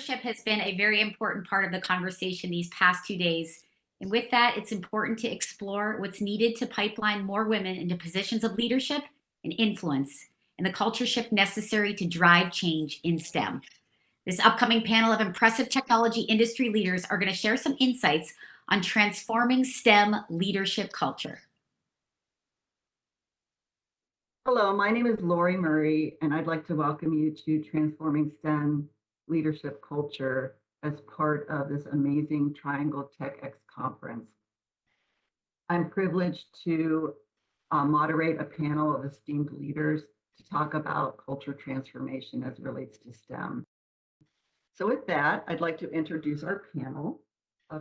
leadership has been a very important part of the conversation these past 2 days. And with that, it's important to explore what's needed to pipeline more women into positions of leadership and influence, and the culture shift necessary to drive change in STEM. This upcoming panel of impressive technology industry leaders are going to share some insights on transforming STEM leadership culture. Hello, my name is Lori Murray, and I'd like to welcome you to Transforming STEM Leadership Culture as part of this amazing Triangle TechX conference. I'm privileged to moderate a panel of esteemed leaders to talk about culture transformation as it relates to STEM. So with that, I'd like to introduce our panel.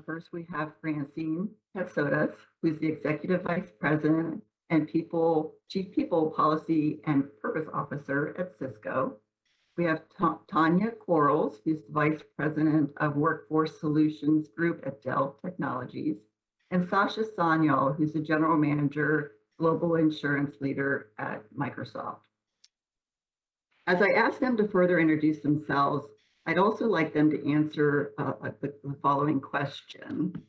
First, we have Francine Katsoudas, who's the Executive Vice President and Chief People Policy and Purpose Officer at Cisco. We have Tonya Quarles, who's the Vice President of Workforce Solutions Group at Dell Technologies, and Sasha Sanyal, who's the General Manager, Global Insurance Leader at Microsoft. As I ask them to further introduce themselves, I'd also like them to answer the following question.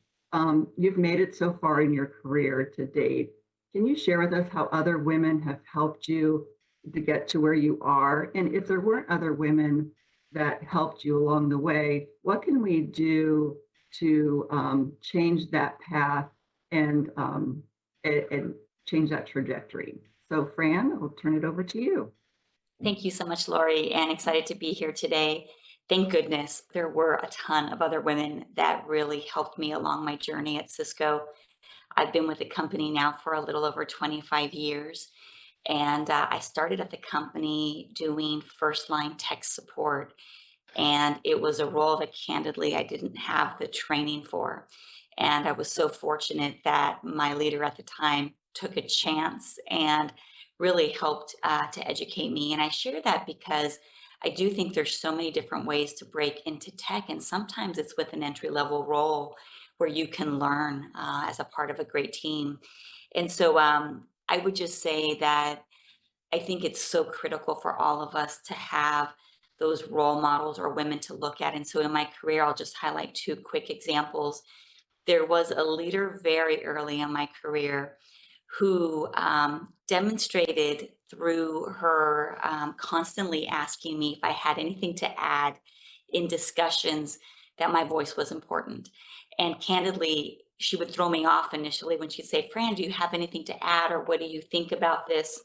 You've made it so far in your career to date. Can you share with us how other women have helped you to get to where you are? And if there weren't other women that helped you along the way, what can we do to change that path and change that trajectory? So Fran, I'll turn it over to you. Thank you so much, Lori, and excited to be here today. Thank goodness there were a ton of other women that really helped me along my journey at Cisco. I've been with the company now for a little over 25 years, and I started at the company doing first-line tech support, and it was a role that candidly I didn't have the training for. And I was so fortunate that my leader at the time took a chance and really helped to educate me. And I share that because I do think there's so many different ways to break into tech, and sometimes it's with an entry-level role where you can learn as a part of a great team. And so I would just say that I think it's so critical for all of us to have those role models or women to look at. And so in my career, I'll just highlight two quick examples. There was a leader very early in my career who demonstrated through her constantly asking me if I had anything to add in discussions that my voice was important. And candidly, she would throw me off initially when she'd say, Fran, do you have anything to add, or what do you think about this?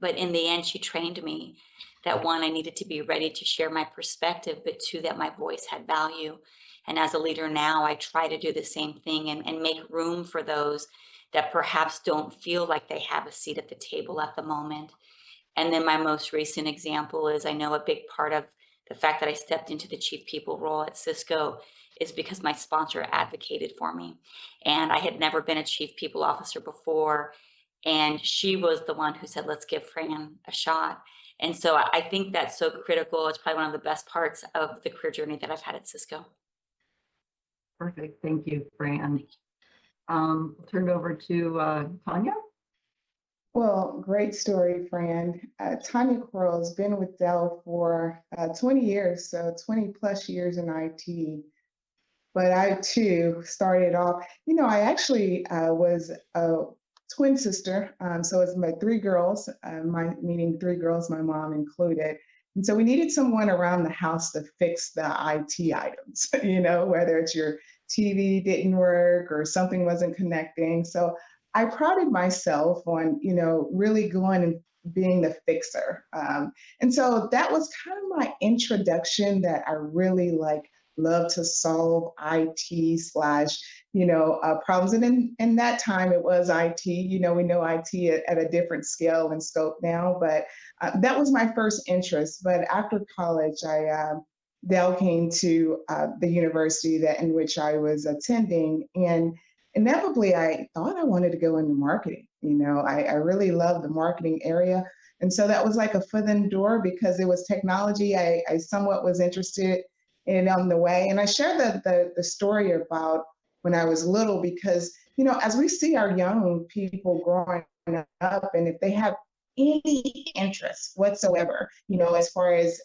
But in the end, she trained me that one, I needed to be ready to share my perspective, but two, that my voice had value. And as a leader now, I try to do the same thing and make room for those that perhaps don't feel like they have a seat at the table at the moment. And then my most recent example is, I know a big part of the fact that I stepped into the Chief People role at Cisco is because my sponsor advocated for me. And I had never been a Chief People Officer before. And she was the one who said, let's give Fran a shot. And so I think that's so critical. It's probably one of the best parts of the career journey that I've had at Cisco. Perfect. Thank you, Fran. I'll turn it over to Tonya. Well, great story, Fran. Tonya Quarles, been with Dell for 20 years, so 20 plus years in IT. But I too started off, I actually was a twin sister. So it's my three girls, meaning three girls, my mom included. And so we needed someone around the house to fix the IT items, whether it's your TV didn't work or something wasn't connecting. So I prided myself on, really going and being the fixer. And so that was kind of my introduction that I really love to solve IT / problems. And in that time it was IT, we know IT at a different scale and scope now, but that was my first interest. But after college, Dell came to the university in which I was attending, and inevitably I thought I wanted to go into marketing. I really loved the marketing area. And so that was like a foot in the door because it was technology I somewhat was interested in on the way. And I share the story about when I was little because, as we see our young people growing up, and if they have any interest whatsoever, as far as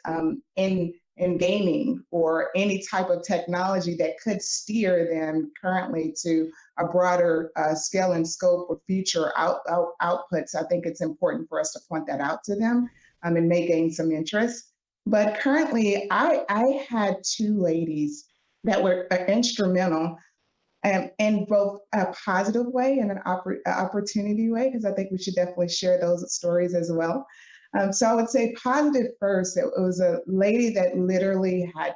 in in gaming or any type of technology that could steer them currently to a broader scale and scope of future outputs, I think it's important for us to point that out to them and may gain some interest. But currently, I had two ladies that were instrumental in both a positive way and an opportunity way, because I think we should definitely share those stories as well. So I would say positive first. It was a lady that literally had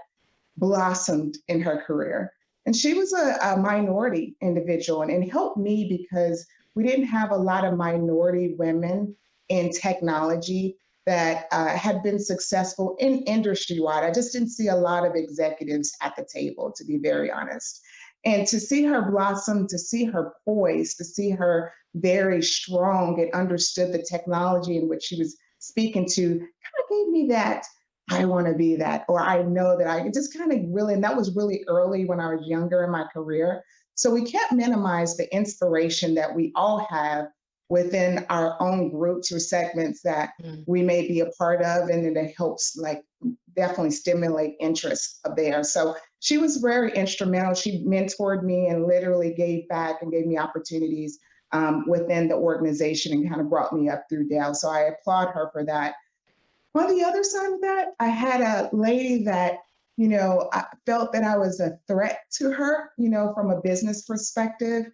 blossomed in her career. And she was a minority individual and helped me because we didn't have a lot of minority women in technology that had been successful in industry-wide. I just didn't see a lot of executives at the table, to be very honest. And to see her blossom, to see her poised, to see her very strong and understood the technology in which she was speaking to, kind of gave me that, I want to be that, or I know that I just kind of really, and that was really early when I was younger in my career. So we can't minimize the inspiration that we all have within our own groups or segments that we may be a part of, and it helps like definitely stimulate interest there. So she was very instrumental. She mentored me and literally gave back and gave me opportunities within the organization and kind of brought me up through Dell. So I applaud her for that. On the other side of that, I had a lady that, I felt that I was a threat to her, from a business perspective.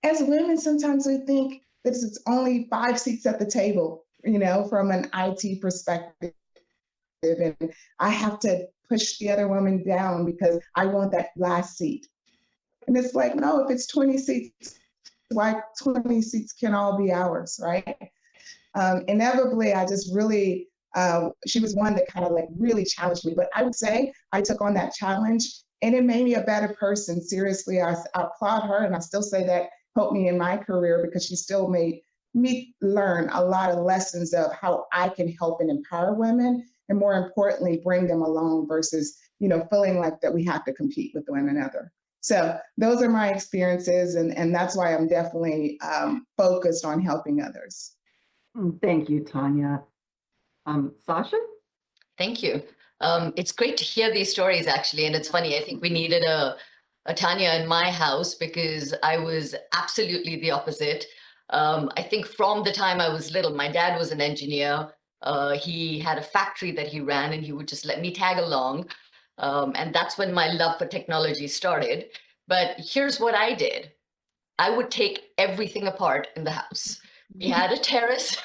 As women, sometimes we think that it's only 5 seats at the table, from an IT perspective. And I have to push the other woman down because I want that last seat. And it's like, no, if it's 20 seats, why 20 seats can all be ours, right? Inevitably, I just really, she was one that kind of like really challenged me. But I would say I took on that challenge and it made me a better person. Seriously, I applaud her. And I still say that helped me in my career because she still made me learn a lot of lessons of how I can help and empower women. And more importantly, bring them along versus, feeling like that we have to compete with one another. So those are my experiences. And that's why I'm definitely focused on helping others. Thank you, Tonya. Sasha? Thank you. It's great to hear these stories, actually. And it's funny, I think we needed a Tonya in my house because I was absolutely the opposite. I think from the time I was little, my dad was an engineer. He had a factory that he ran and he would just let me tag along. And that's when my love for technology started. But here's what I did. I would take everything apart in the house. We had a terrace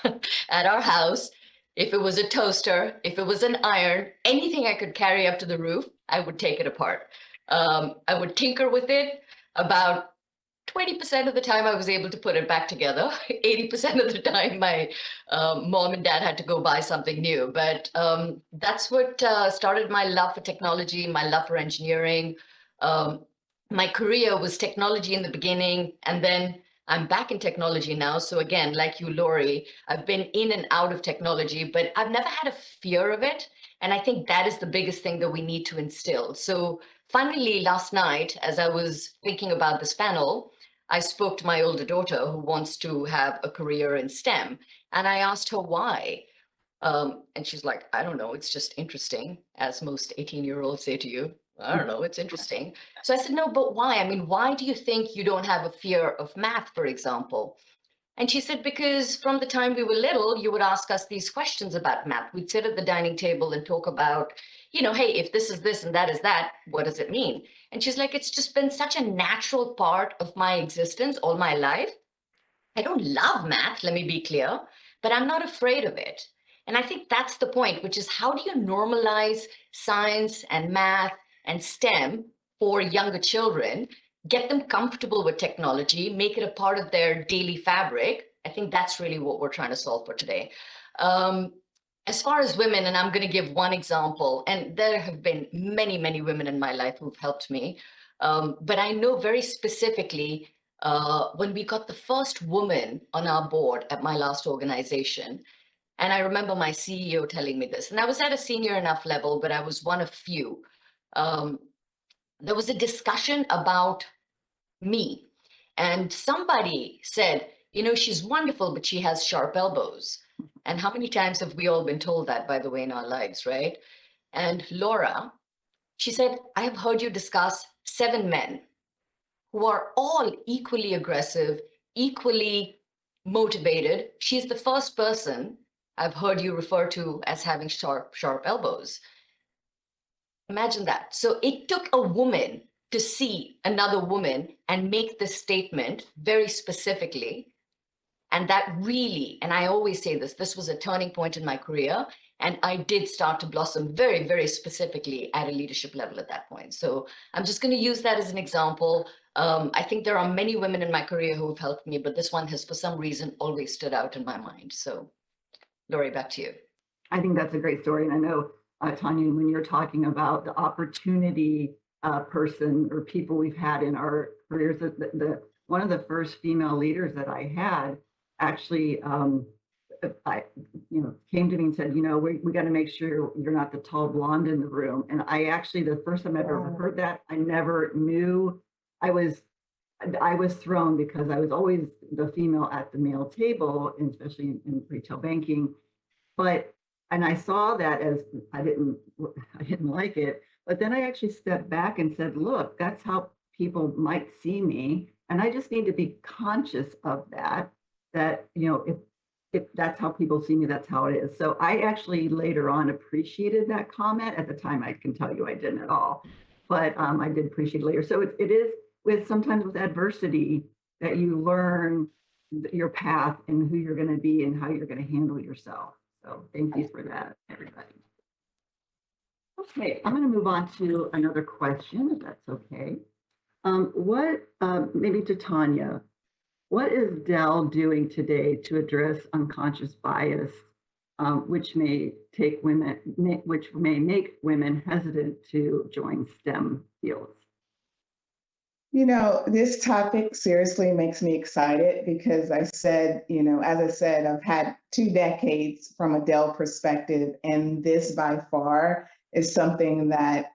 at our house. If it was a toaster, if it was an iron, anything I could carry up to the roof, I would take it apart. I would tinker with it. About 20% of the time I was able to put it back together. 80% of the time my mom and dad had to go buy something new. But that's what started my love for technology, my love for engineering. My career was technology in the beginning, and then I'm back in technology now. So again, like you, Lori, I've been in and out of technology, but I've never had a fear of it. And I think that is the biggest thing that we need to instill. So finally, last night, as I was thinking about this panel, I spoke to my older daughter who wants to have a career in STEM. And I asked her why. And she's like, I don't know, it's just interesting, as most 18-year-olds say to you. I don't know, it's interesting. So I said, no, but why? I mean, why do you think you don't have a fear of math, for example? And she said, because from the time we were little, you would ask us these questions about math. We'd sit at the dining table and talk about, hey, if this is this and that is that, what does it mean? And she's like, it's just been such a natural part of my existence all my life. I don't love math, let me be clear, but I'm not afraid of it. And I think that's the point, which is how do you normalize science and math and STEM for younger children, get them comfortable with technology, make it a part of their daily fabric. I think that's really what we're trying to solve for today. As far as women, and I'm going to give one example, and there have been many, many women in my life who've helped me, but I know very specifically when we got the first woman on our board at my last organization, and I remember my CEO telling me this, and I was at a senior enough level, but I was one of few. There was a discussion about me, and somebody said, she's wonderful, but she has sharp elbows. And how many times have we all been told that, by the way, in our lives, right? And Laura, she said, I have heard you discuss 7 men who are all equally aggressive, equally motivated. She's the first person I've heard you refer to as having sharp elbows. Imagine that. So it took a woman to see another woman and make this statement very specifically. And that really, and I always say this was a turning point in my career. And I did start to blossom very, very specifically at a leadership level at that point. So I'm just going to use that as an example. I think there are many women in my career who have helped me, but this one has, for some reason, always stood out in my mind. So, Lori, back to you. I think that's a great story. And I know, Tonya, when you're talking about the opportunity person or people we've had in our careers, one of the first female leaders that I had actually, came to me and said, we got to make sure you're not the tall blonde in the room. And I actually, the first time I've ever heard that, I never knew. I was thrown because I was always the female at the male table, and especially in retail banking. And I saw that as I didn't like it. But then I actually stepped back and said, look, that's how people might see me. And I just need to be conscious of that, if that's how people see me, that's how it is. So I actually later on appreciated that comment. At the time, I can tell you I didn't at all, but I did appreciate it later. So it is sometimes with adversity that you learn your path and who you're going to be and how you're going to handle yourself. So thank you for that, everybody. Okay, I'm going to move on to another question, if that's okay. Maybe to Tonya, what is Dell doing today to address unconscious bias, which may make women hesitant to join STEM fields? This topic seriously makes me excited because as I said, I've had 2 decades from a Dell perspective, and this by far is something that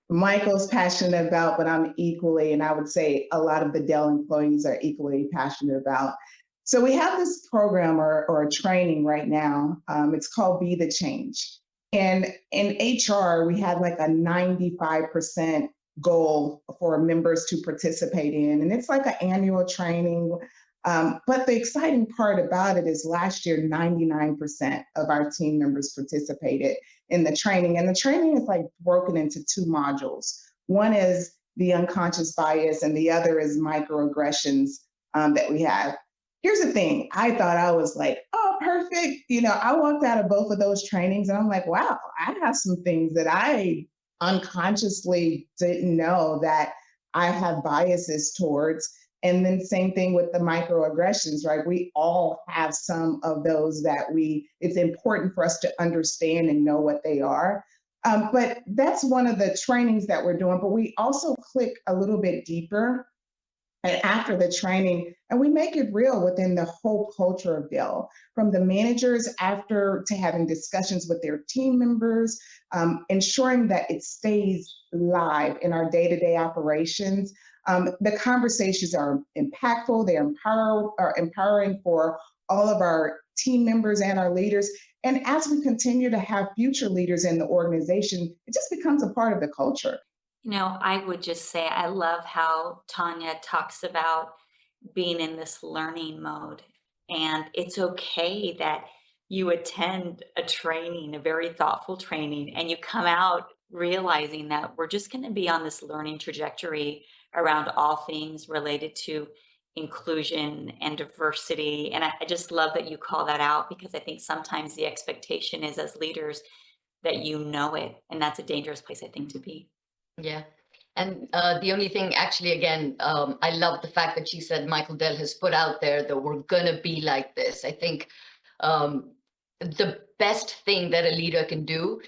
Michael's passionate about, but I'm equally, and I would say a lot of the Dell employees are equally passionate about. So we have this program or a training right now. It's called Be the Change. And in HR, we had like a 95% goal for members to participate in. And it's like an annual training. But the exciting part about it is last year, 99% of our team members participated in the training. And the training is like broken into 2 modules. One is the unconscious bias and the other is microaggressions that we have. Here's the thing. I thought I was like, oh, perfect. I walked out of both of those trainings and I'm like, wow, I have some things that I unconsciously didn't know that I have biases towards. And then same thing with the microaggressions, right? We all have some of those that it's important for us to understand and know what they are. But that's one of the trainings that we're doing, but we also click a little bit deeper and after the training, and we make it real within the whole culture of Dell, from the managers after to having discussions with their team members, ensuring that it stays live in our day-to-day operations. The conversations are impactful, they're empowering for all of our team members and our leaders. And as we continue to have future leaders in the organization, it just becomes a part of the culture. I would just say I love how Tonya talks about being in this learning mode. And it's okay that you attend a training, a very thoughtful training, and you come out realizing that we're just going to be on this learning trajectory around all things related to inclusion and diversity. And I just love that you call that out, because I think sometimes the expectation is as leaders that you know it. And that's a dangerous place, I think, to be. Yeah. And the only thing, actually, again, I love the fact that she said Michael Dell has put out there that we're going to be like this. I think the best thing that a leader can do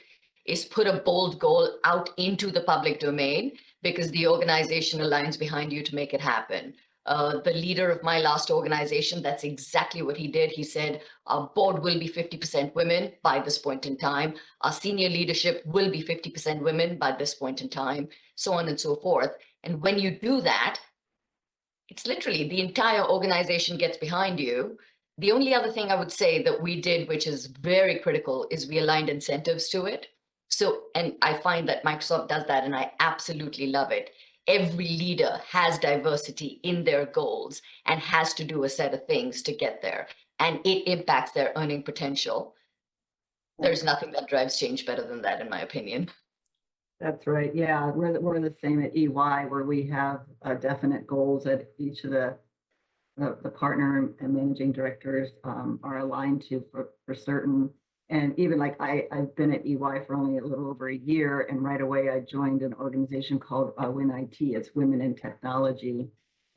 is put a bold goal out into the public domain, because the organization aligns behind you to make it happen. The leader of my last organization, that's exactly what he did. He said, our board will be 50% women by this point in time. Our senior leadership will be 50% women by this point in time, so on and so forth. And when you do that, it's literally the entire organization gets behind you. The only other thing I would say that we did, which is very critical, is we aligned incentives to it. So, and I find that Microsoft does that, and I absolutely love it. Every leader has diversity in their goals and has to do a set of things to get there, and it impacts their earning potential. There's nothing that drives change better than that, in my opinion. That's right. Yeah, we're the same at EY, where we have definite goals at each of the partner and managing directors are aligned to for certain. And even like I've been at EY for only a little over a year, and right away I joined an organization called Win IT. It's Women in Technology.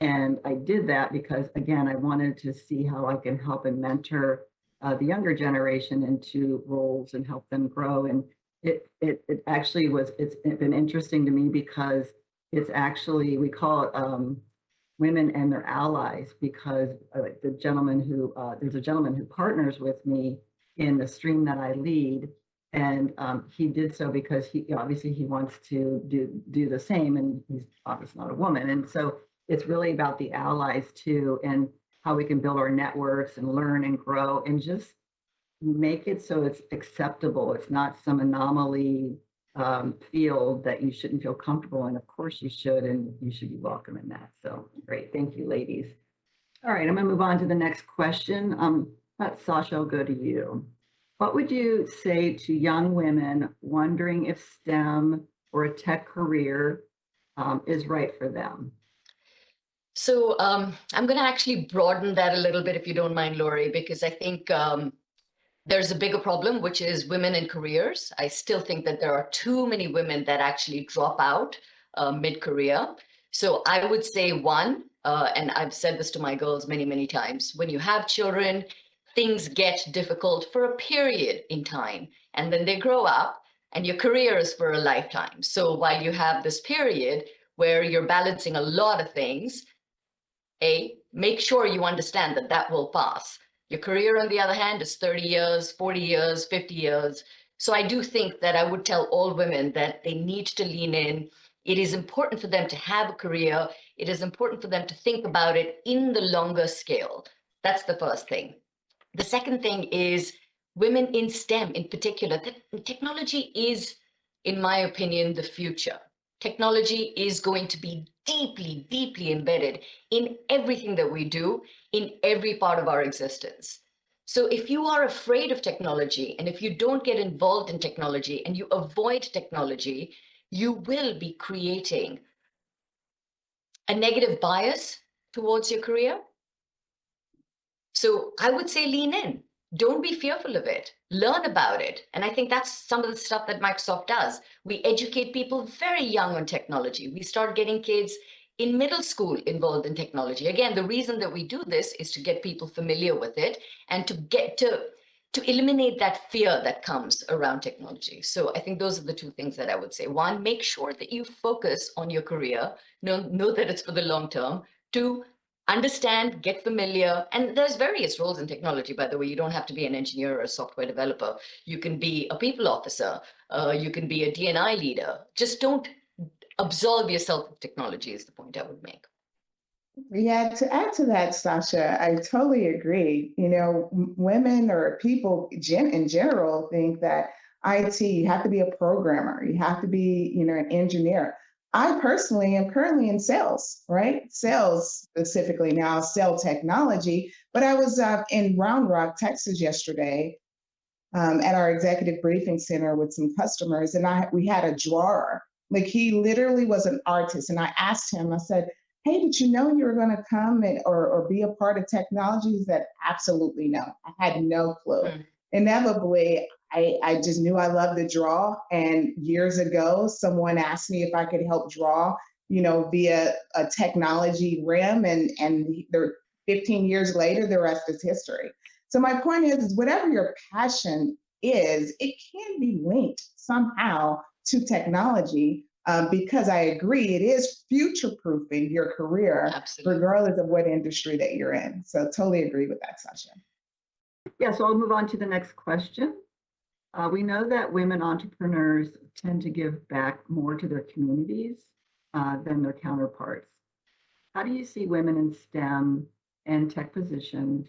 And I did that because, again, I wanted to see how I can help and mentor the younger generation into roles and help them grow. And it actually it's been interesting to me because it's actually, we call it women and their allies, because there's a gentleman who partners with me in the stream that I lead, and he did so because he obviously he wants to do the same, and he's obviously not a woman, and so it's really about the allies too, and how we can build our networks and learn and grow and just make it so it's acceptable. It's not some anomaly field that you shouldn't feel comfortable in. Of course you should, and you should be welcome in that. So great. Thank you, ladies. All right, I'm going to move on to the next question. Sasha, I'll go to you. What would you say to young women wondering if STEM or a tech career is right for them? So I'm going to actually broaden that a little bit, if you don't mind, Lori, because I think there's a bigger problem, which is women in careers. I still think that there are too many women that actually drop out mid-career. So I would say one, and I've said this to my girls many, many times, when you have children, things get difficult for a period in time, and then they grow up and your career is for a lifetime. So while you have this period where you're balancing a lot of things, make sure you understand that that will pass. Your career, on the other hand, is 30 years, 40 years, 50 years. So I do think that I would tell all women that they need to lean in. It is important for them to have a career. It is important for them to think about it in the longer scale. That's the first thing. The second thing is women in STEM in particular. Technology is, in my opinion, the future. Technology is going to be deeply, deeply embedded in everything that we do, in every part of our existence. So if you are afraid of technology, and if you don't get involved in technology and you avoid technology, you will be creating a negative bias towards your career. So I would say lean in. Don't be fearful of it. Learn about it. And I think that's some of the stuff that Microsoft does. We educate people very young on technology. We start getting kids in middle school involved in technology. Again, the reason that we do this is to get people familiar with it and to get to eliminate that fear that comes around technology. So I think those are the two things that I would say. One, make sure that you focus on your career. Know that it's for the long term. Two, understand, get familiar, and there's various roles in technology, by the way. You don't have to be an engineer or a software developer. You can be a people officer. You can be a D&I leader. Just don't absolve yourself of technology is the point I would make. Yeah, to add to that, Sasha, I totally agree. You know, women or people in general think that IT, you have to be a programmer, you have to be, you know, an engineer. I personally am currently in sales, right? Sales specifically now, sell technology. But I was in Round Rock, Texas yesterday at our executive briefing center with some customers, and we had a drawer. Like he literally was an artist, and I asked him, I said, "Hey, did you know you were going to come or be a part of technology?" He said, "Absolutely no. I had no clue." Inevitably, I just knew I loved to draw. And years ago, someone asked me if I could help draw, you know, via a technology rim. And 15 years later, the rest is history. So my point is whatever your passion is, it can be linked somehow to technology. Because I agree, it is future-proofing your career, Absolutely, regardless of what industry that you're in. So totally agree with that, Sasha. Yeah, so I'll move on to the next question. We know that women entrepreneurs tend to give back more to their communities than their counterparts. How do you see women in STEM and tech positions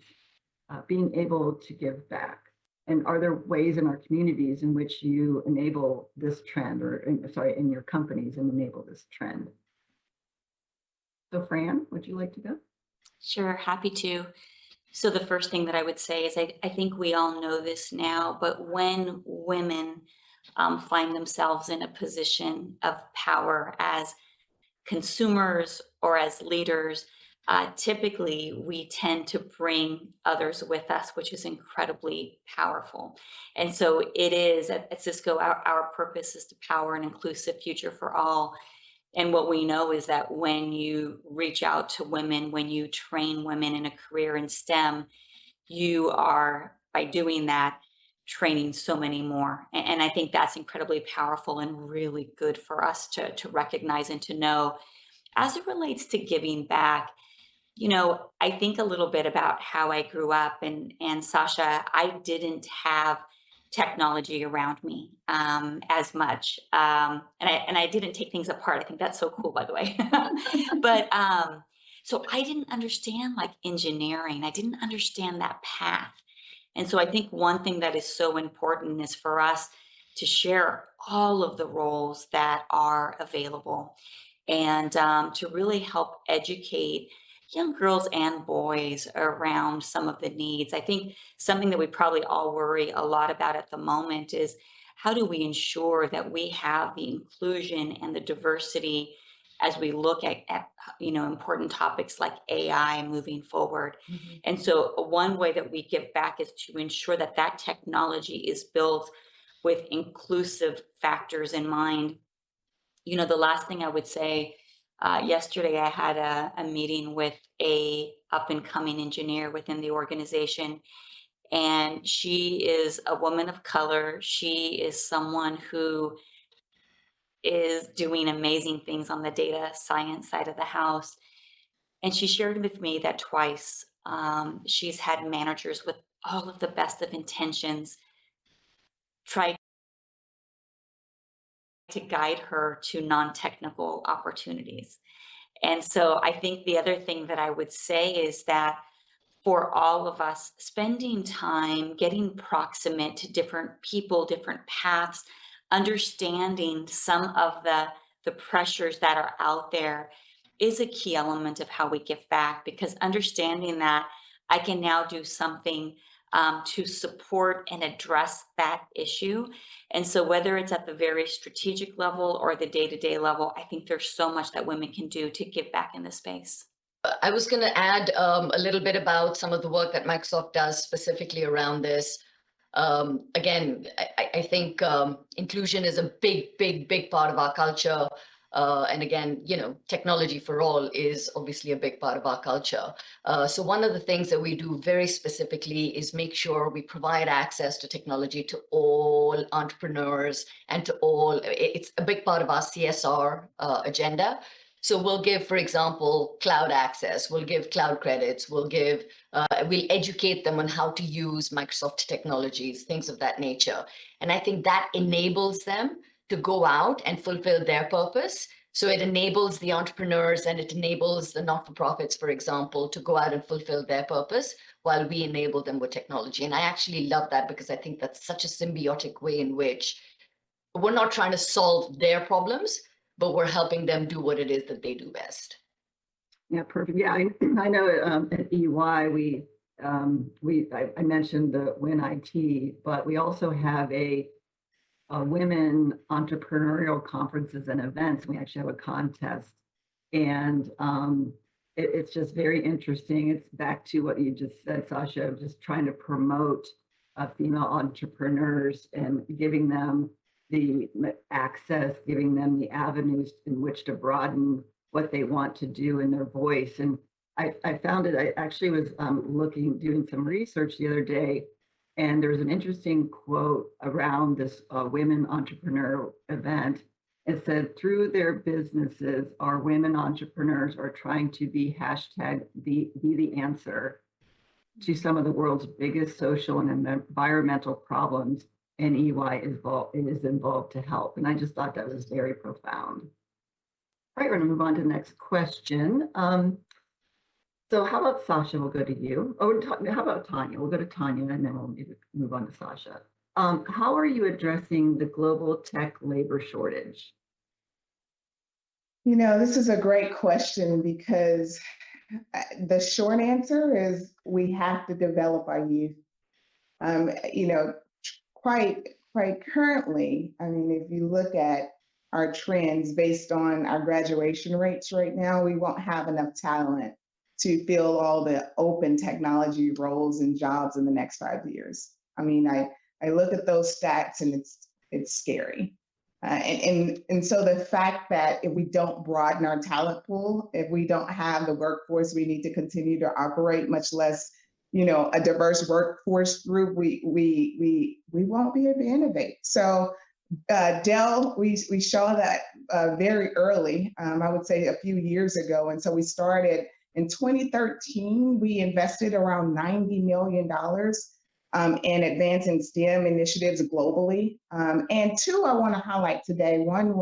being able to give back? And are there ways in our communities in which you enable this trend, or in your companies and enable this trend? So Fran, would you like to go? Sure, happy to. So the first thing that I would say is I think we all know this now, but when women find themselves in a position of power as consumers or as leaders, typically we tend to bring others with us, which is incredibly powerful. And so it is at Cisco, our purpose is to power an inclusive future for all. And what we know is that when you reach out to women, when you train women in a career in STEM, you are, by doing that, training so many more. And I think that's incredibly powerful and really good for us to recognize and to know. As it relates to giving back, I think a little bit about how I grew up, and Sasha, I didn't have technology around me as much, and I didn't take things apart. I think that's so cool, by the way. But so I didn't understand like engineering. I didn't understand that path, and so I think one thing that is so important is for us to share all of the roles that are available, and to really help educate young girls and boys around some of the needs. I think something that we probably all worry a lot about at the moment is how do we ensure that we have the inclusion and the diversity as we look at important topics like AI moving forward. Mhm. And so one way that we give back is to ensure that that technology is built with inclusive factors in mind. The last thing I would say, yesterday I had a meeting with a up and coming engineer within the organization, and she is a woman of color. She is someone who is doing amazing things on the data science side of the house. And she shared with me that twice she's had managers with all of the best of intentions try to guide her to non-technical opportunities. And so I think the other thing that I would say is that for all of us, spending time getting proximate to different people, different paths, understanding some of the pressures that are out there is a key element of how we give back, because understanding that I can now do something to support and address that issue. And so whether it's at the very strategic level or the day-to-day level, I think there's so much that women can do to give back in this space. I was going to add a little bit about some of the work that Microsoft does specifically around this. Again, I think inclusion is a big part of our culture. And again, technology for all is obviously a big part of our culture. So one of the things that we do very specifically is make sure we provide access to technology to all entrepreneurs and to all. It's a big part of our CSR agenda. So we'll give, for example, cloud access, we'll give cloud credits, we'll educate them on how to use Microsoft technologies, things of that nature. And I think that enables them to go out and fulfill their purpose. So it enables the entrepreneurs and it enables the not-for-profits, for example, to go out and fulfill their purpose while we enable them with technology. And I actually love that, because I think that's such a symbiotic way in which we're not trying to solve their problems, but we're helping them do what it is that they do best. Yeah, perfect. Yeah, I know at EY I mentioned the Win IT, but we also have a women entrepreneurial conferences and events. We actually have a contest, and it's just very interesting. It's back to what you just said, Sasha, just trying to promote female entrepreneurs and giving them the access, giving them the avenues in which to broaden what they want to do in their voice. And I found it, I actually was doing some research the other day, and there was an interesting quote around this women entrepreneur event. It said, through their businesses, our women entrepreneurs are trying to be #be the answer to some of the world's biggest social and environmental problems, and EY is involved to help. And I just thought that was very profound. All right, we're going to move on to the next question. So So how about Sasha? We'll go to you. Or how about Tonya? We'll go to Tonya and then we'll maybe move on to Sasha. How are you addressing the global tech labor shortage? You know, this is a great question because the short answer is we have to develop our youth. You know, quite currently, I mean, if you look at our trends based on our graduation rates right now, we won't have enough talent to fill all the open technology roles and jobs in the next 5 years. I mean, I look at those stats and it's scary. And so the fact that if we don't broaden our talent pool, if we don't have the workforce we need to continue to operate, much less, you know, a diverse workforce group, we won't be able to innovate. So Dell, we saw that very early, I would say a few years ago. And so we started in 2013, we invested around $90 million in advancing STEM initiatives globally. And two, I want to highlight today. One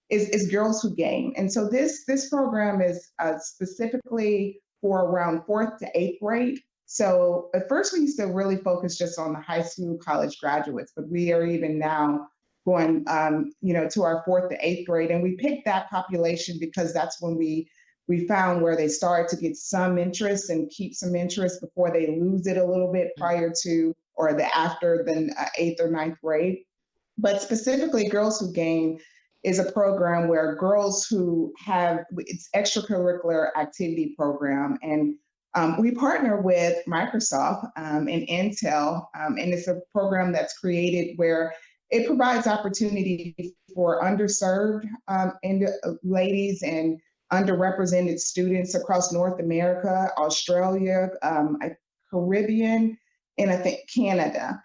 is Girls Who Game. And so this program is specifically for around 4th to 8th grade. So at first we used to really focus just on the high school, college graduates, but we are even now going, you know, to our 4th to 8th grade. And we picked that population because that's when we found where they started to get some interest and keep some interest before they lose it a little bit prior to or after the 8th or 9th grade. But specifically, Girls Who Game is a program where girls who have it's extracurricular activity program, and we partner with Microsoft and Intel, and it's a program that's created where it provides opportunity for underserved ladies and underrepresented students across North America, Australia, Caribbean, and I think Canada.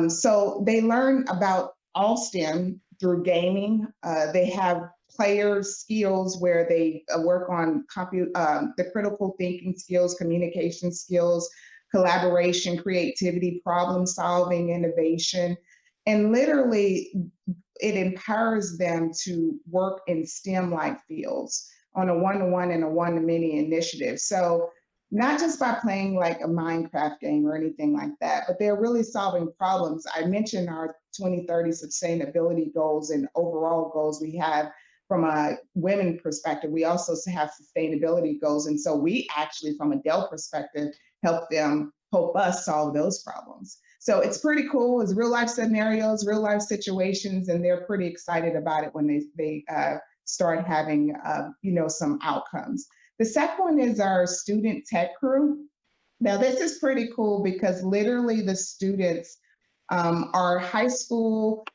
So they learn about all STEM through gaming. They have player skills where they work on the critical thinking skills, communication skills, collaboration, creativity, problem solving, innovation. And literally, it empowers them to work in STEM-like fields on a one-to-one and a one-to-many initiative. So not just by playing like a Minecraft game or anything like that, but they're really solving problems. I mentioned our 2030 sustainability goals and overall goals we have from a women perspective. We also have sustainability goals. And so we actually, from a Dell perspective, help us solve those problems. So it's pretty cool. It's real life scenarios, real life situations, and they're pretty excited about it when they start having, you know, some outcomes. The second one is our student tech crew. Now, this is pretty cool because literally the students are high school,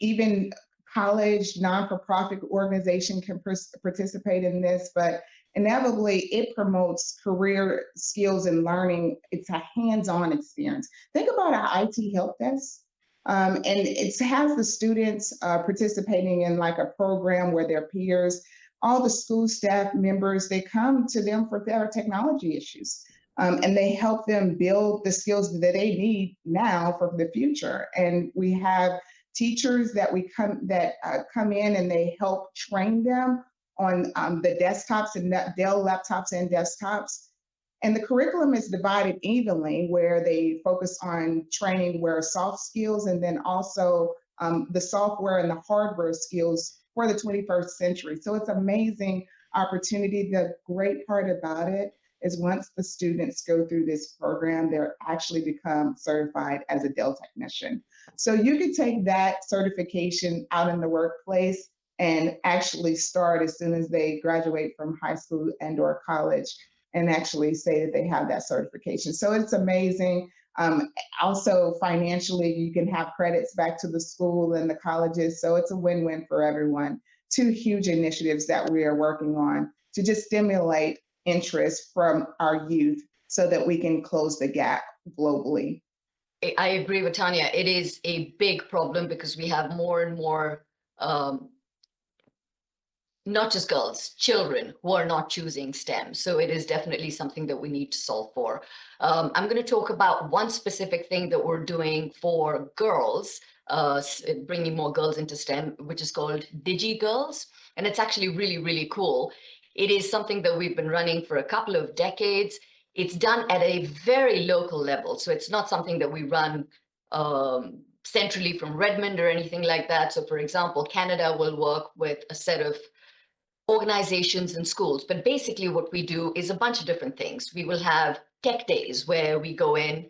even college, non-for-profit organization can participate in this, but inevitably it promotes career skills and learning. It's a hands-on experience. Think about an IT help desk. And it has the students participating in like a program where their peers, all the school staff members, they come to them for their technology issues. And they help them build the skills that they need now for the future. And we have teachers that come in and they help train them on the desktops and Dell laptops and desktops. And the curriculum is divided evenly where they focus on training where soft skills and then also the software and the hardware skills for the 21st century. So it's amazing opportunity. The great part about it is once the students go through this program, they're actually become certified as a Dell technician. So you can take that certification out in the workplace and actually start as soon as they graduate from high school and or college and actually say that they have that certification. So it's amazing. Also financially, you can have credits back to the school and the colleges. So it's a win-win for everyone. Two huge initiatives that we are working on to just stimulate interest from our youth so that we can close the gap globally. I agree with Tonya. It is a big problem because we have more and more, not just girls, children who are not choosing STEM. So it is definitely something that we need to solve for. I'm going to talk about one specific thing that we're doing for girls, bringing more girls into STEM, which is called Digi Girls. And it's actually really, really cool. It is something that we've been running for a couple of decades. It's done at a very local level. So it's not something that we run centrally from Redmond or anything like that. So for example, Canada will work with a set of organizations and schools. But basically what we do is a bunch of different things. We will have tech days where we go in,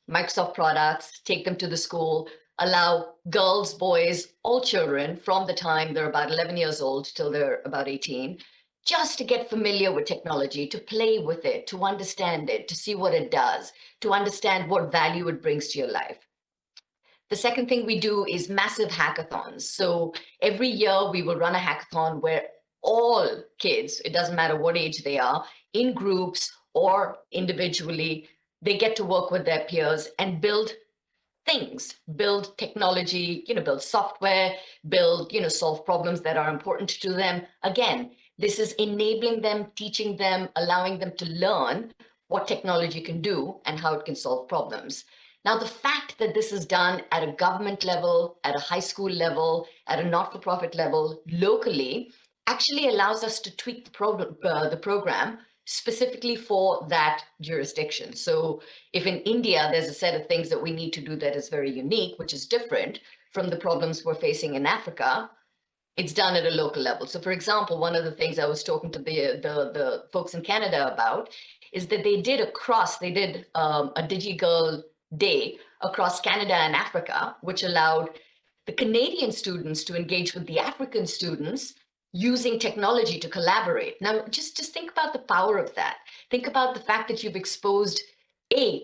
Microsoft products, take them to the school, allow girls, boys, all children from the time they're about 11 years old till they're about 18, just to get familiar with technology, to play with it, to understand it, to see what it does, to understand what value it brings to your life. The second thing we do is massive hackathons. So every year we will run a hackathon where all kids, it doesn't matter what age they are, in groups or individually, they get to work with their peers and build things, build technology, build software, build, solve problems that are important to them. Again, this is enabling them, teaching them, allowing them to learn what technology can do and how it can solve problems. Now, the fact that this is done at a government level, at a high school level, at a not-for-profit level, locally, actually allows us to tweak the program specifically for that jurisdiction. So if in India, there's a set of things that we need to do that is very unique, which is different from the problems we're facing in Africa, it's done at a local level. So for example, one of the things I was talking to the folks in Canada about is that they did a DigiGirl Day across Canada and Africa, which allowed the Canadian students to engage with the African students using technology to collaborate. Now, just think about the power of that. Think about the fact that you've exposed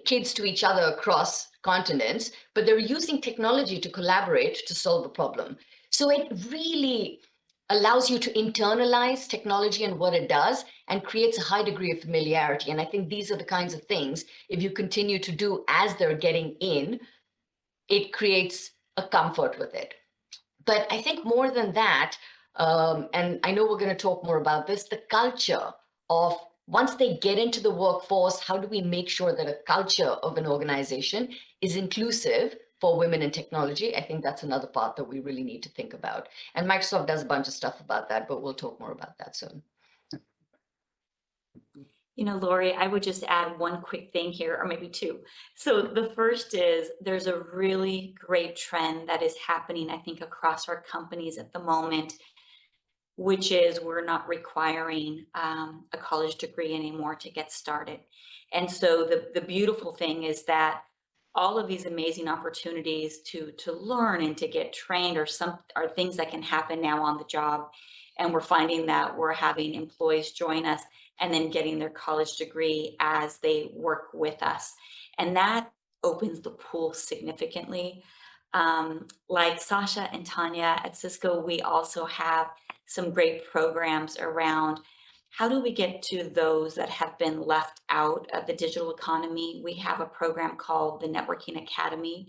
kids to each other across continents, but they're using technology to collaborate to solve a problem. So it really allows you to internalize technology and what it does and creates a high degree of familiarity. And I think these are the kinds of things, if you continue to do as they're getting in, it creates a comfort with it. But I think more than that, and I know we're going to talk more about this, the culture of once they get into the workforce, how do we make sure that a culture of an organization is inclusive for women in technology? I think that's another part that we really need to think about. And Microsoft does a bunch of stuff about that, but we'll talk more about that soon. Lori, I would just add one quick thing here, or maybe two. So the first is there's a really great trend that is happening, I think, across our companies at the moment, which is we're not requiring a college degree anymore to get started. And so the beautiful thing is that all of these amazing opportunities to learn and to get trained are things that can happen now on the job. And we're finding that we're having employees join us and then getting their college degree as they work with us. And that opens the pool significantly. Like Sasha and Tonya at Cisco, we also have some great programs around how do we get to those that have been left out of the digital economy. We have a program called the Networking Academy.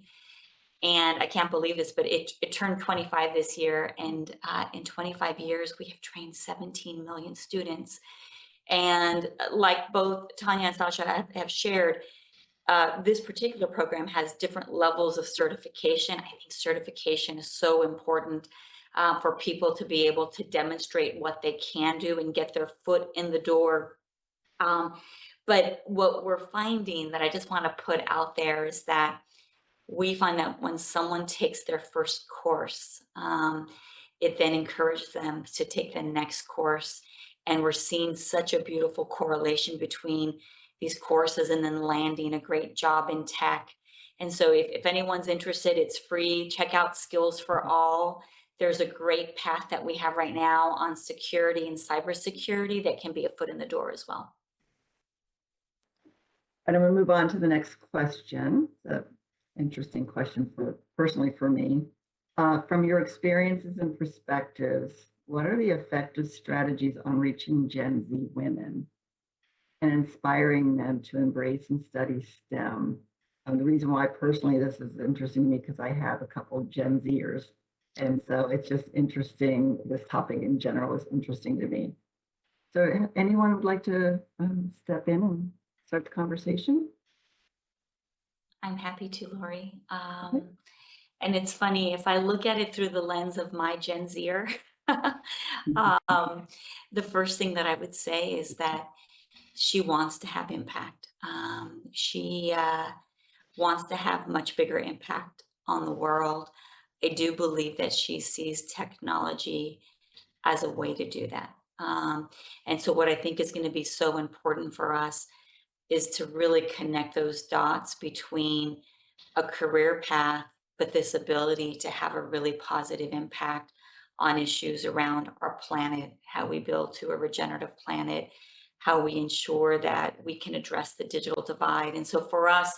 And I can't believe this, but it turned 25 this year. And in 25 years, we have trained 17 million students. And like both Tonya and Sasha have shared, this particular program has different levels of certification. I think certification is so important for people to be able to demonstrate what they can do and get their foot in the door. But what we're finding that I just want to put out there is that we find that when someone takes their first course, it then encourages them to take the next course. And we're seeing such a beautiful correlation between these courses and then landing a great job in tech. And so if anyone's interested, it's free. Check out Skills for All. There's a great path that we have right now on security and cybersecurity that can be a foot in the door as well. And I'm going to move on to the next question. It's an interesting question personally for me. From your experiences and perspectives, what are the effective strategies on reaching Gen Z women and inspiring them to embrace and study STEM? The reason why personally this is interesting to me because I have a couple of Gen Zers. And so it's just interesting. This topic in general is interesting to me. So anyone would like to step in and start the conversation? I'm happy to, Lori. And it's funny, if I look at it through the lens of my Gen Zer, The first thing that I would say is that she wants to have impact. She wants to have much bigger impact on the world. I do believe that she sees technology as a way to do that. And so, what I think is going to be so important for us is to really connect those dots between a career path, but this ability to have a really positive impact on issues around our planet, how we build to a regenerative planet, how we ensure that we can address the digital divide. And so for us,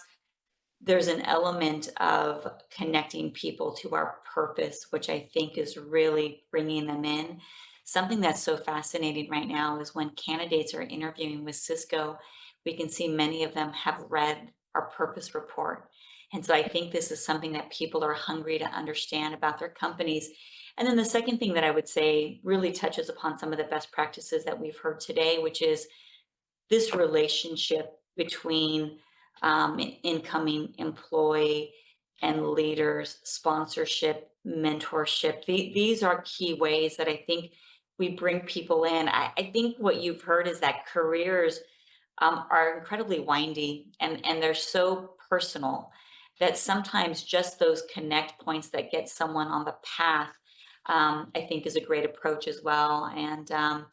there's an element of connecting people to our purpose, which I think is really bringing them in. Something that's so fascinating right now is when candidates are interviewing with Cisco, we can see many of them have read our purpose report. And so I think this is something that people are hungry to understand about their companies. And then the second thing that I would say really touches upon some of the best practices that we've heard today, which is this relationship between an incoming employee and leaders, sponsorship, mentorship. These are key ways that I think we bring people in. I think what you've heard is that careers are incredibly windy and they're so personal that sometimes just those connect points that get someone on the path, I think is a great approach as well. And a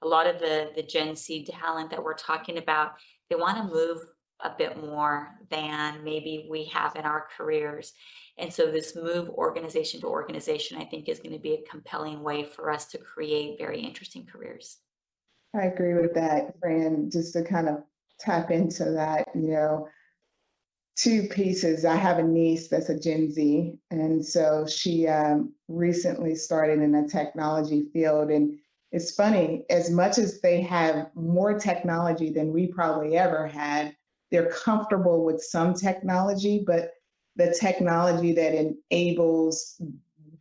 lot of the Gen Z talent that we're talking about, they want to move a bit more than maybe we have in our careers. And so this move organization to organization, I think is going to be a compelling way for us to create very interesting careers. I agree with that, Fran. Just to kind of tap into that, two pieces. I have a niece that's a Gen Z, and so she recently started in the technology field. And it's funny, as much as they have more technology than we probably ever had, they're comfortable with some technology, but the technology that enables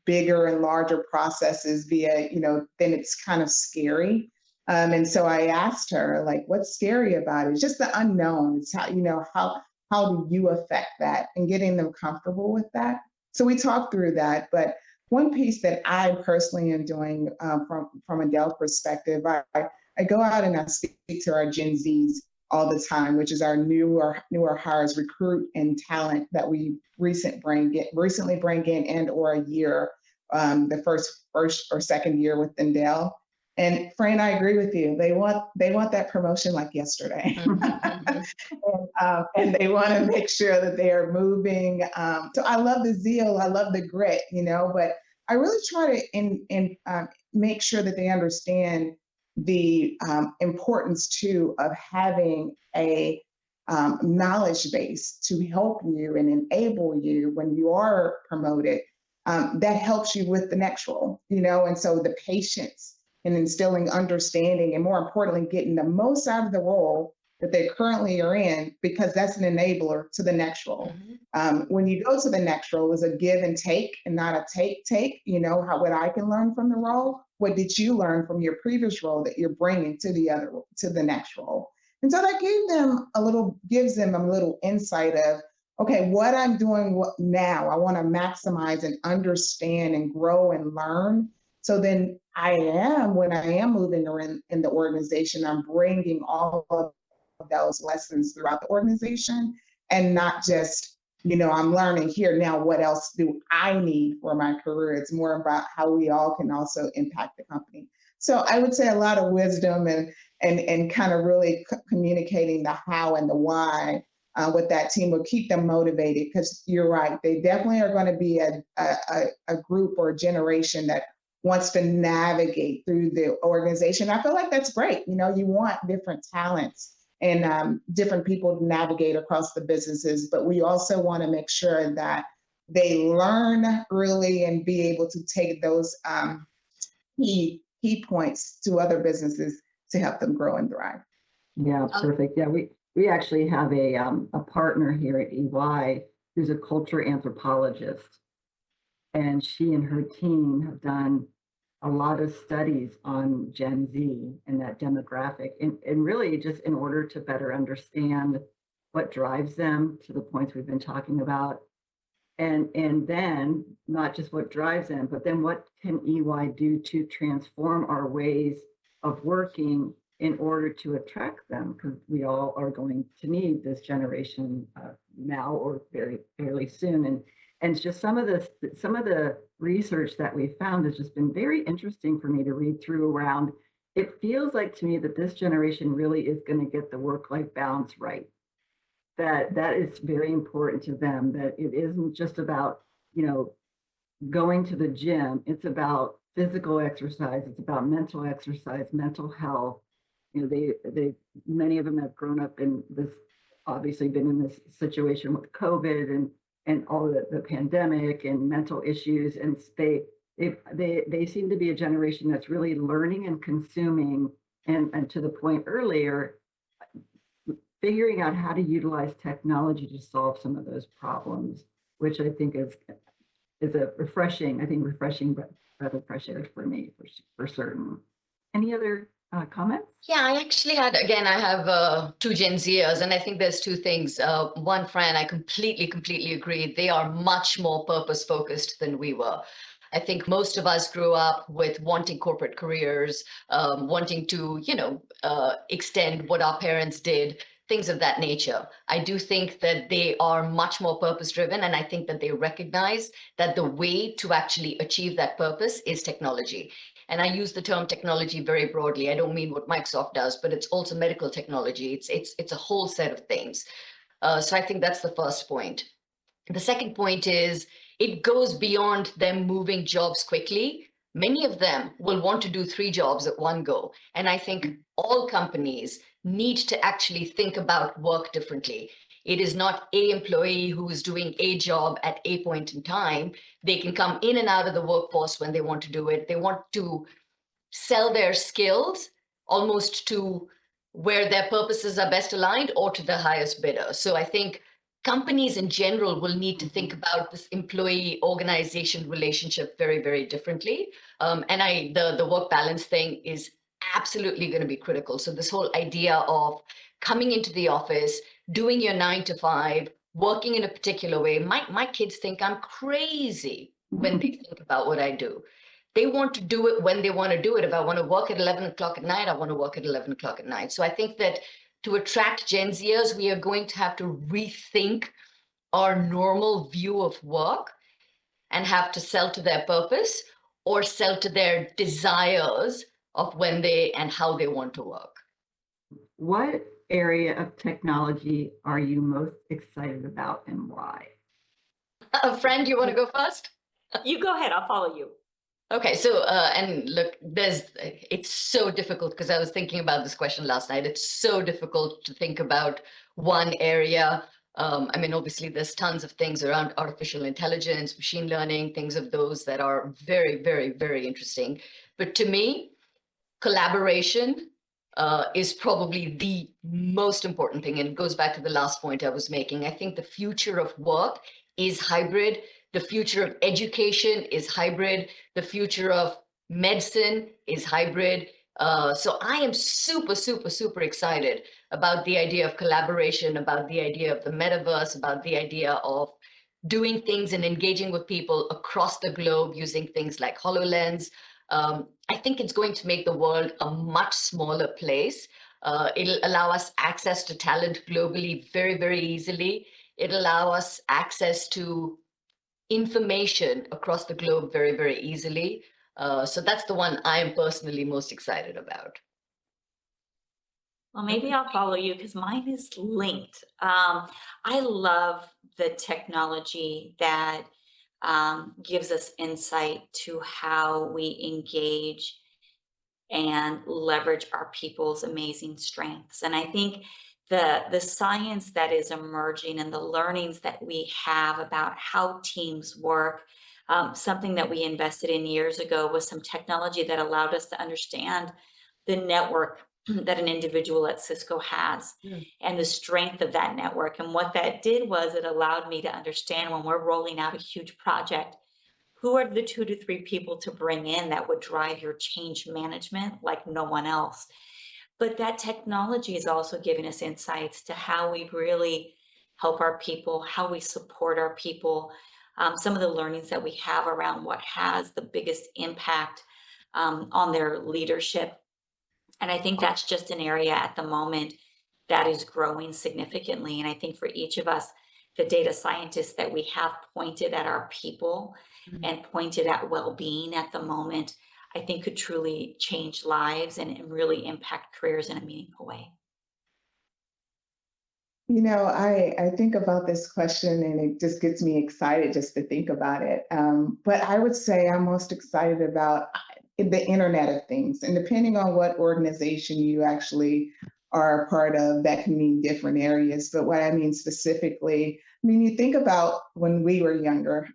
bigger and larger processes via, then it's kind of scary. And so I asked her, like, what's scary about it? It's just the unknown. It's how do you affect that and getting them comfortable with that? So we talked through that. But one piece that I personally am doing from a Dell perspective, I go out and I speak to our Gen Zs all the time, which is our newer hires, recruit and talent that we recently bring in and or a year, the first or second year within Dell. And Fran, I agree with you. They want that promotion like yesterday, and they want to make sure that they are moving. So I love the zeal, I love the grit, but I really try to make sure that they understand the importance too of having a knowledge base to help you and enable you when you are promoted. That helps you with the next role, and so the patience and instilling understanding, and more importantly, getting the most out of the role that they currently are in, because that's an enabler to the next role. When you go to the next role, is a give and take and not a take, what I can learn from the role. What did you learn from your previous role that you're bringing to the next role? And so that gives them a little insight of, okay, what I'm doing now, I want to maximize and understand and grow and learn. So then when I am moving around in the organization, I'm bringing all of those lessons throughout the organization, and not just, I'm learning here. Now, what else do I need for my career? It's more about how we all can also impact the company. So I would say a lot of wisdom and kind of really communicating the how and the why with that team will keep them motivated, because you're right. They definitely are going to be a group or a generation that wants to navigate through the organization. I feel like that's great. You want different talents and different people to navigate across the businesses, but we also want to make sure that they learn early and be able to take those key points to other businesses to help them grow and thrive. Yeah, perfect. Yeah, we actually have a partner here at EY who's a culture anthropologist, and she and her team have done a lot of studies on Gen Z and that demographic, and really just in order to better understand what drives them to the points we've been talking about, And then not just what drives them, but then what can EY do to transform our ways of working in order to attract them? Because we all are going to need this generation now or very fairly soon. And it's just some of the research that we found has just been very interesting for me to read through around. It feels like to me that this generation really is going to get the work-life balance right. That is very important to them, that it isn't just about, going to the gym. It's about physical exercise. It's about mental exercise, mental health. They many of them have grown up in this, obviously been in this situation with COVID and all the pandemic and mental issues. And they seem to be a generation that's really learning and consuming, and to the point earlier, figuring out how to utilize technology to solve some of those problems, which I think is a refreshing breath of fresh air for me, for certain. Any other comments? Yeah, I have 2 Gen Zers, and I think there's 2 things. One, Fran, I completely agree. They are much more purpose focused than we were. I think most of us grew up with wanting corporate careers, wanting to, extend what our parents did, things of that nature. I do think that they are much more purpose driven, and I think that they recognize that the way to actually achieve that purpose is technology. And I use the term technology very broadly. I don't mean what Microsoft does, but it's also medical technology. It's a whole set of things. So I think that's the first point. The second point is it goes beyond them moving jobs quickly. Many of them will want to do 3 jobs at one go. And I think all companies need to actually think about work differently. It is not a employee who is doing a job at a point in time. They can come in and out of the workforce when they want to do it. They want to sell their skills almost to where their purposes are best aligned or to the highest bidder. So I think companies in general will need to think about this employee organization relationship very, very differently. And the work balance thing is absolutely going to be critical. So this whole idea of coming into the office, doing your 9 to 5, working in a particular way. My kids think I'm crazy when they think about what I do. They want to do it when they want to do it. If I want to work at 11 o'clock at night, I want to work at 11 o'clock at night. So I think that to attract Gen Zers, we are going to have to rethink our normal view of work and have to sell to their purpose or sell to their desires of when they and how they want to work. What area of technology are you most excited about and why? Friend, you want to go first? You go ahead, I'll follow you. Okay, so and look, it's so difficult because I was thinking about this question last night. It's so difficult to think about one area. I mean, obviously, there's tons of things around artificial intelligence, machine learning, things of those that are very, very, very interesting. But to me, collaboration is probably the most important thing. And it goes back to the last point I was making. I think the future of work is hybrid. The future of education is hybrid. The future of medicine is hybrid. So I am super, super, super excited about the idea of collaboration, about the idea of the metaverse, about the idea of doing things and engaging with people across the globe using things like HoloLens. I think it's going to make the world a much smaller place. It'll allow us access to talent globally very, very easily. It'll allow us access to information across the globe very, very easily. So that's the one I am personally most excited about. Well, maybe I'll follow you because mine is linked. I love the technology that gives us insight to how we engage and leverage our people's amazing strengths. And I think the science that is emerging and the learnings that we have about how teams work, something that we invested in years ago was some technology that allowed us to understand the network that an individual at Cisco has and the strength of that network. And what that did was it allowed me to understand when we're rolling out a huge project, who are the 2 to 3 people to bring in that would drive your change management like no one else. But that technology is also giving us insights to how we really help our people, how we support our people, some of the learnings that we have around what has the biggest impact on their leadership. And I think that's just an area at the moment that is growing significantly. And I think for each of us, the data scientists that we have pointed at our people and pointed at well-being at the moment, I think could truly change lives and really impact careers in a meaningful way. You know, I think about this question and it just gets me excited just to think about it. But I would say I'm most excited about the Internet of Things. And depending on what organization you actually are a part of, that can mean different areas. But what I mean specifically, I mean, you think about when we were younger,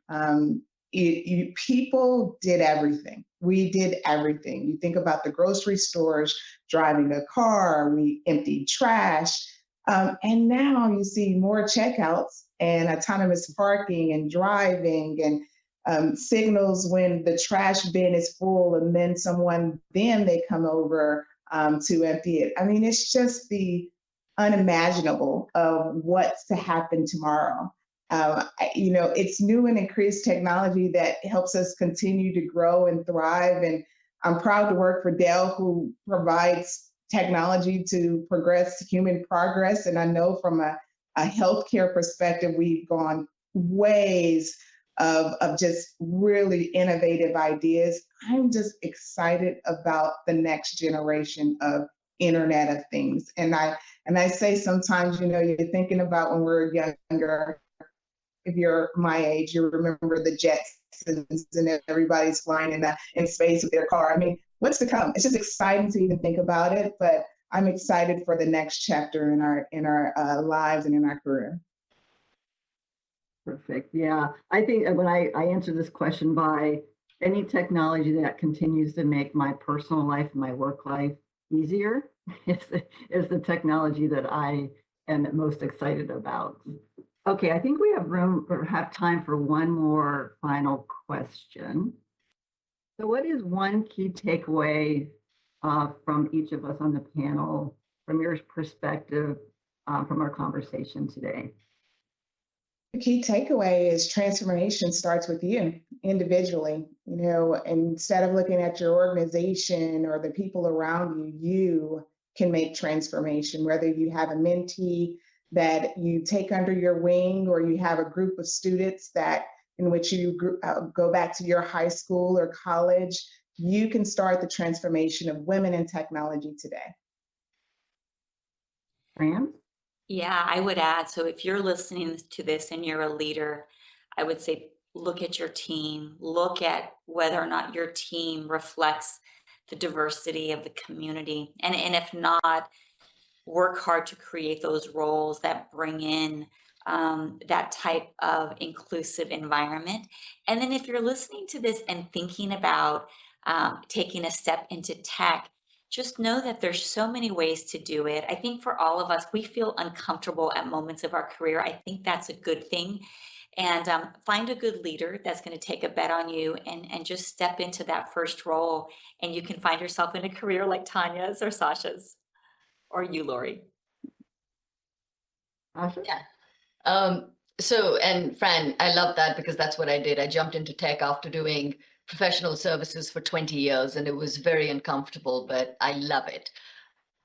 people did everything. We did everything. You think about the grocery stores, driving a car, we emptied trash. And now you see more checkouts and autonomous parking and driving and signals when the trash bin is full and then they come over to empty it. I mean, it's just the unimaginable of what's to happen tomorrow. You know, it's new and increased technology that helps us continue to grow and thrive. And I'm proud to work for Dell, who provides technology to progress human progress. And I know from a healthcare perspective, we've gone ways of just really innovative ideas. I'm just excited about the next generation of Internet of Things. And I say sometimes, you know, you're thinking about when we're younger, if you're my age, you remember the Jetsons and everybody's flying in space with their car. I mean, what's to come? It's just exciting to even think about it, but I'm excited for the next chapter in our lives and in our career. Perfect. Yeah, I think when I answer this question by any technology that continues to make my personal life and my work life easier is the technology that I am most excited about. Okay, I think we have time for one more final question. So what is one key takeaway from each of us on the panel, from your perspective, from our conversation today? The key takeaway is transformation starts with you individually. You know, instead of looking at your organization or the people around you, you can make transformation, whether you have a mentee that you take under your wing or you have a group of students that in which you go back to your high school or college, you can start the transformation of women in technology today. Fran? Yeah, I would add, so if you're listening to this and you're a leader, I would say look at your team, look at whether or not your team reflects the diversity of the community. And if not, work hard to create those roles that bring in that type of inclusive environment. And then if you're listening to this and thinking about taking a step into tech, just know that there's so many ways to do it. I think for all of us, we feel uncomfortable at moments of our career. I think that's a good thing. And find a good leader that's going to take a bet on you and just step into that first role. And you can find yourself in a career like Tonya's or Sasha's or you, Lori. Sasha? Yeah. And Fran, I love that because that's what I did. I jumped into tech after doing professional services for 20 years and it was very uncomfortable, but I love it.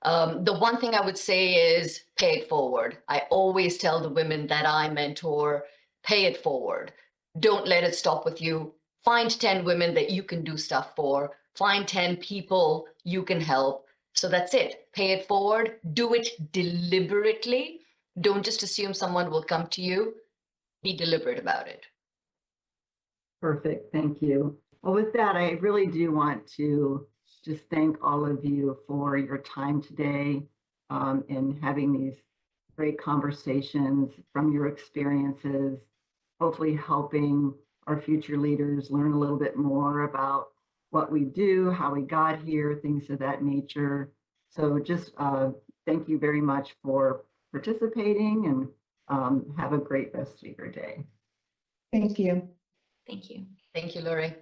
The one thing I would say is pay it forward. I always tell the women that I mentor, pay it forward. Don't let it stop with you. Find 10 women that you can do stuff for. Find 10 people you can help. So that's it. Pay it forward. Do it deliberately. Don't just assume someone will come to you. Be deliberate about it. Perfect. Thank you. Well, with that, I really do want to just thank all of you for your time today and having these great conversations from your experiences, hopefully helping our future leaders learn a little bit more about what we do, how we got here, things of that nature. So just thank you very much for participating and have a great rest of your day. Thank you. Thank you. Thank you, Lori.